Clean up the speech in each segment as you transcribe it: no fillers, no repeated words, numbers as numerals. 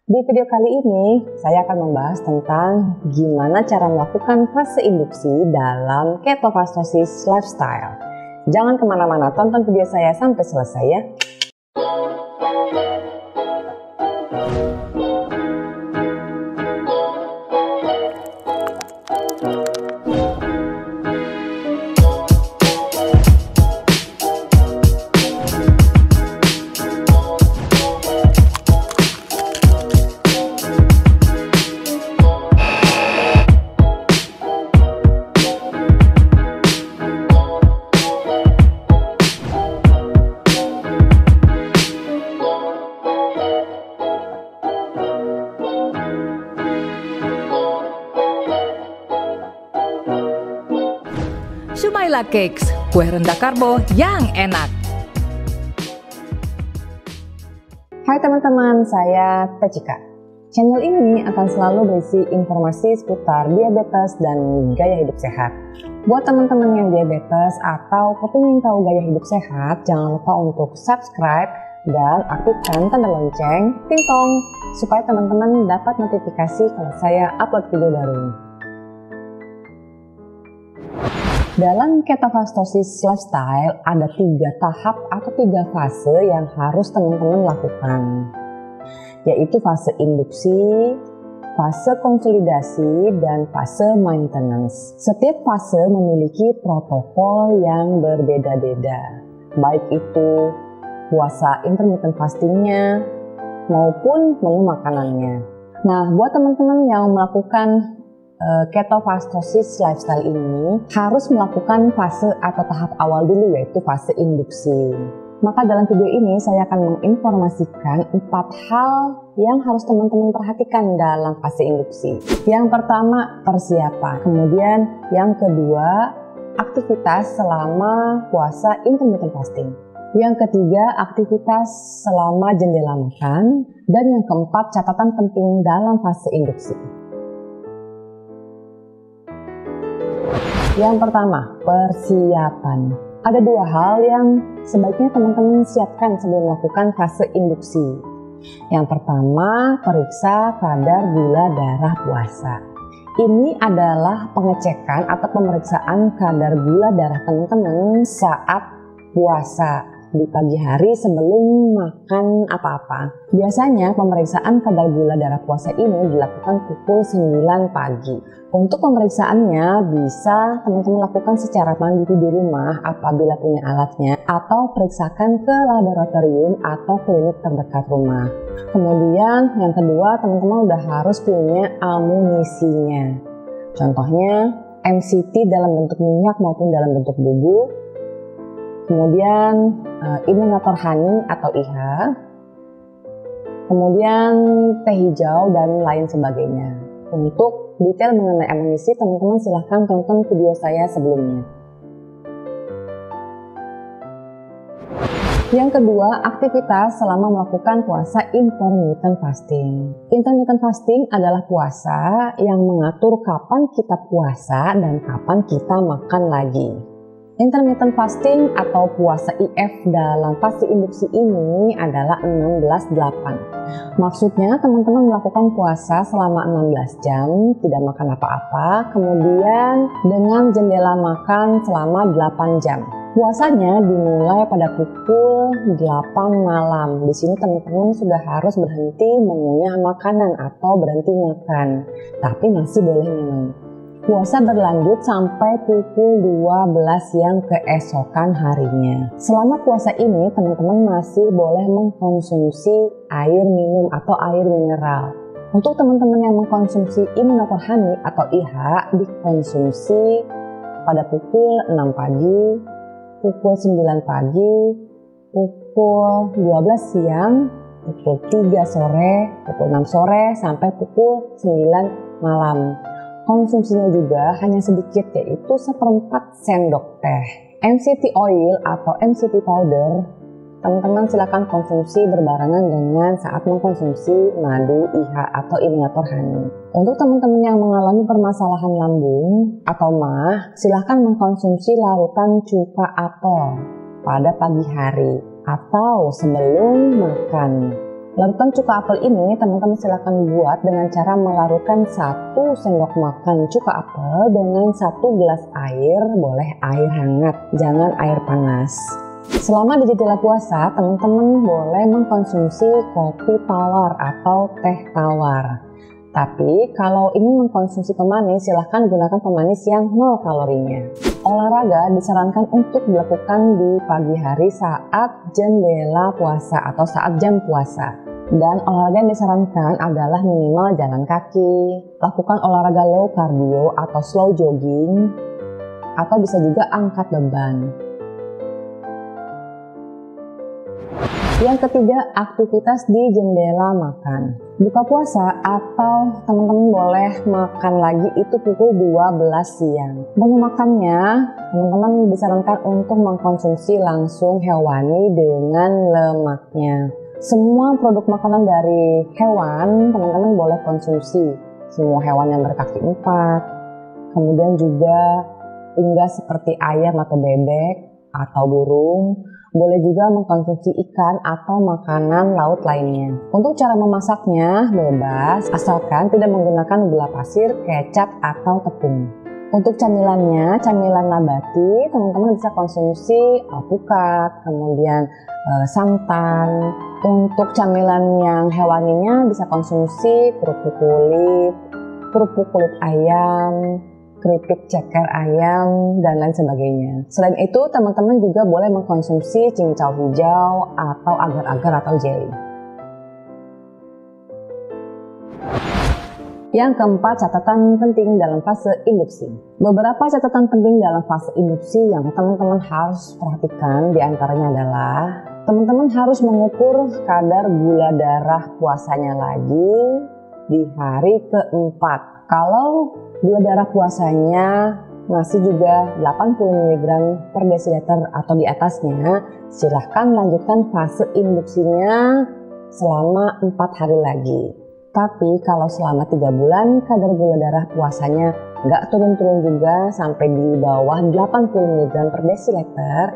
Di video kali ini, saya akan membahas tentang gimana cara melakukan fase induksi dalam ketofastosis lifestyle. Jangan kemana-mana, tonton video saya sampai selesai ya. Shumaila Cakes, kue rendah karbo yang enak. Hai teman-teman, saya Tecika. Channel ini akan selalu berisi informasi seputar diabetes dan gaya hidup sehat. Buat teman-teman yang diabetes atau kepingin tahu gaya hidup sehat, jangan lupa untuk subscribe dan aktifkan tanda lonceng, ting-tong, supaya teman-teman dapat notifikasi kalau saya upload video baru. Dalam ketofastosis lifestyle ada 3 tahap atau 3 fase yang harus teman-teman lakukan, yaitu fase induksi, fase konsolidasi, dan fase maintenance. Setiap fase memiliki protokol yang berbeda-beda, baik itu puasa intermittent fastingnya maupun menu makanannya. Nah, buat teman-teman yang melakukan ketofastosis lifestyle ini harus melakukan fase atau tahap awal dulu, yaitu fase induksi. Maka dalam video ini saya akan menginformasikan 4 hal yang harus teman-teman perhatikan dalam fase induksi. Yang pertama, persiapan. Kemudian yang kedua, aktivitas selama puasa intermittent fasting. Yang ketiga, aktivitas selama jendela makan. Dan yang keempat, catatan penting dalam fase induksi. Yang pertama, persiapan. Ada 2 hal yang sebaiknya teman-teman siapkan sebelum melakukan fase induksi. Yang pertama, periksa kadar gula darah puasa. Ini adalah pengecekan atau pemeriksaan kadar gula darah teman-teman saat puasa di pagi hari sebelum makan apa-apa. Biasanya pemeriksaan kadar gula darah puasa ini dilakukan pukul 9 pagi. Untuk pemeriksaannya bisa teman-teman lakukan secara mandiri di rumah apabila punya alatnya, atau periksakan ke laboratorium atau klinik terdekat rumah. Kemudian yang kedua, teman-teman udah harus punya amunisinya. Contohnya MCT dalam bentuk minyak maupun dalam bentuk bubuk. Kemudian imunator honey atau IH, kemudian teh hijau dan lain sebagainya. Untuk detail mengenai amunisi, teman-teman silahkan tonton video saya sebelumnya. Yang kedua, aktivitas selama melakukan puasa intermittent fasting. Intermittent fasting adalah puasa yang mengatur kapan kita puasa dan kapan kita makan lagi. Intermittent fasting atau puasa IF dalam fase induksi ini adalah 16-8. Maksudnya teman-teman melakukan puasa selama 16 jam, tidak makan apa-apa, kemudian dengan jendela makan selama 8 jam. Puasanya dimulai pada pukul 8 malam. Di sini teman-teman sudah harus berhenti mengunyah makanan atau berhenti makan, tapi masih boleh minum. Puasa berlanjut sampai pukul 12 siang keesokan harinya. Selama puasa ini, teman-teman masih boleh mengkonsumsi air minum atau air mineral. Untuk teman-teman yang mengkonsumsi imunator honey atau IH, dikonsumsi pada pukul 6 pagi, pukul 9 pagi, pukul 12 siang, pukul 3 sore, pukul 6 sore, sampai pukul 9 malam. Konsumsinya juga hanya sedikit, yaitu 1/4 sendok teh. MCT oil atau MCT powder, teman-teman silakan konsumsi berbarengan dengan saat mengkonsumsi madu IH atau imunator honey. Untuk teman-teman yang mengalami permasalahan lambung atau MAH, silakan mengkonsumsi larutan cuka apel pada pagi hari atau sebelum makan. Larutan cuka apel ini teman-teman silakan buat dengan cara melarutkan 1 sendok makan cuka apel dengan 1 gelas air, boleh air hangat, jangan air panas. Selama di jendela puasa, teman-teman boleh mengkonsumsi kopi tawar atau teh tawar. Tapi kalau ingin mengkonsumsi pemanis, silahkan gunakan pemanis yang 0 kalorinya. Olahraga disarankan untuk dilakukan di pagi hari saat jendela puasa atau saat jam puasa. Dan olahraga yang disarankan adalah minimal jalan kaki, lakukan olahraga low cardio atau slow jogging, atau bisa juga angkat beban. Yang ketiga, aktivitas di jendela makan. Buka puasa atau teman-teman boleh makan lagi itu pukul 12 siang. Menu makannya, teman-teman disarankan untuk mengkonsumsi langsung hewani dengan lemaknya. Semua produk makanan dari hewan, teman-teman boleh konsumsi. Semua hewan yang berkaki 4, kemudian juga unggas seperti ayam atau bebek atau burung. Boleh juga mengkonsumsi ikan atau makanan laut lainnya. Untuk cara memasaknya bebas, asalkan tidak menggunakan gula pasir, kecap, atau tepung. Untuk camilannya, camilan nabati, teman-teman bisa konsumsi alpukat, kemudian santan. Untuk camilan yang hewaninya bisa konsumsi kerupuk kulit ayam, keripik ceker ayam, dan lain sebagainya. Selain itu, teman-teman juga boleh mengkonsumsi cincau hijau atau agar-agar atau jelly. Yang keempat, catatan penting dalam fase induksi. Beberapa catatan penting dalam fase induksi yang teman-teman harus perhatikan diantaranya adalah teman-teman harus mengukur kadar gula darah puasanya lagi di hari keempat. Kalau gula darah puasanya masih juga 80 mg per desiliter atau di atasnya, silahkan lanjutkan fase induksinya selama 4 hari lagi. Tapi kalau selama 3 bulan kadar gula darah puasanya nggak turun-turun juga sampai di bawah 80 mg per desiliter,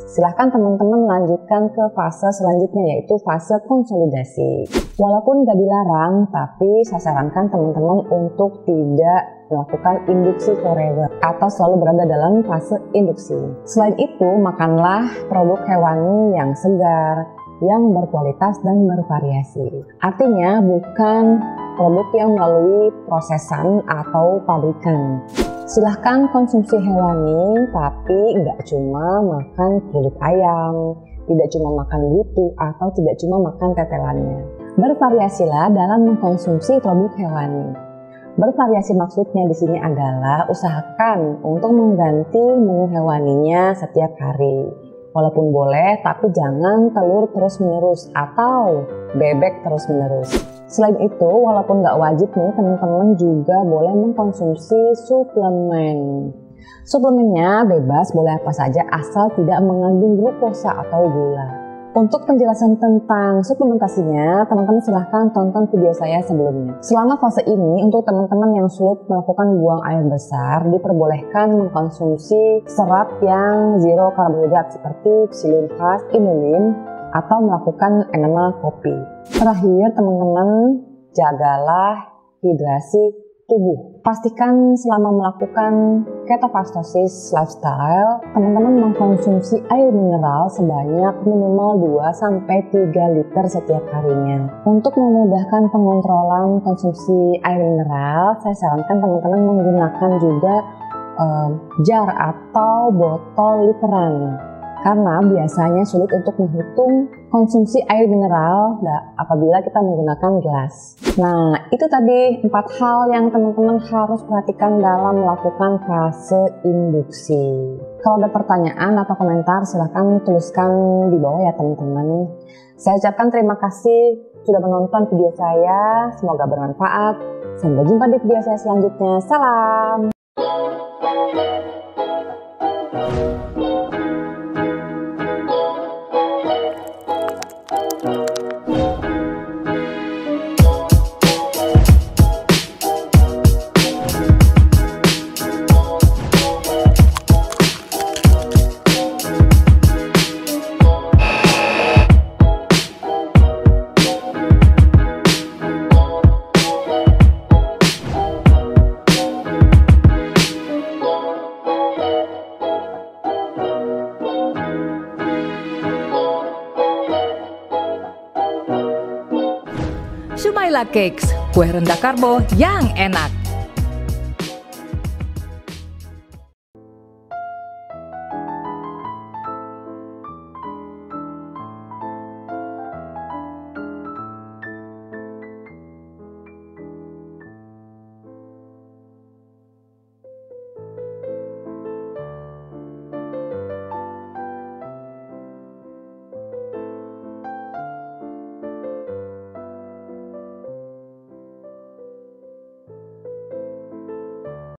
silahkan teman-teman lanjutkan ke fase selanjutnya, yaitu fase konsolidasi. Walaupun nggak dilarang, tapi saya sarankan teman-teman untuk tidak melakukan induksi forever atau selalu berada dalam fase induksi. Selain itu, makanlah produk hewani yang segar, yang berkualitas dan bervariasi. Artinya bukan produk yang melalui prosesan atau pabrikan. Silahkan konsumsi hewani, tapi nggak cuma makan kulit ayam, tidak cuma makan butu, atau tidak cuma makan tetelannya. Bervariasilah dalam mengkonsumsi produk hewani. Bervariasi maksudnya di sini adalah usahakan untuk mengganti menu hewaninya setiap hari. Walaupun boleh, tapi jangan telur terus-menerus atau bebek terus-menerus. Selain itu, walaupun nggak wajib nih, teman-teman juga boleh mengkonsumsi suplemen. Suplemennya bebas, boleh apa saja asal tidak mengandung glukosa atau gula. Untuk penjelasan tentang suplementasinya, teman-teman silahkan tonton video saya sebelumnya. Selama fase ini, untuk teman-teman yang sulit melakukan buang air besar, diperbolehkan mengkonsumsi serat yang zero karbohidrat seperti psyllium husk, inulin, atau melakukan enema kopi. Terakhir, teman-teman jagalah hidrasi tubuh. Pastikan selama melakukan ketofastosis lifestyle, teman-teman mengkonsumsi air mineral sebanyak minimal 2-3 liter setiap harinya. Untuk memudahkan pengontrolan konsumsi air mineral, saya sarankan teman-teman menggunakan juga jar atau botol literan. Karena biasanya sulit untuk menghitung konsumsi air mineral apabila kita menggunakan gelas. Nah, itu tadi 4 hal yang teman-teman harus perhatikan dalam melakukan fase induksi. Kalau ada pertanyaan atau komentar, silahkan tuliskan di bawah ya teman-teman. Saya ucapkan terima kasih sudah menonton video saya, semoga bermanfaat. Sampai jumpa di video saya selanjutnya. Salam! Sumaila Cakes, kue rendah karbo yang enak.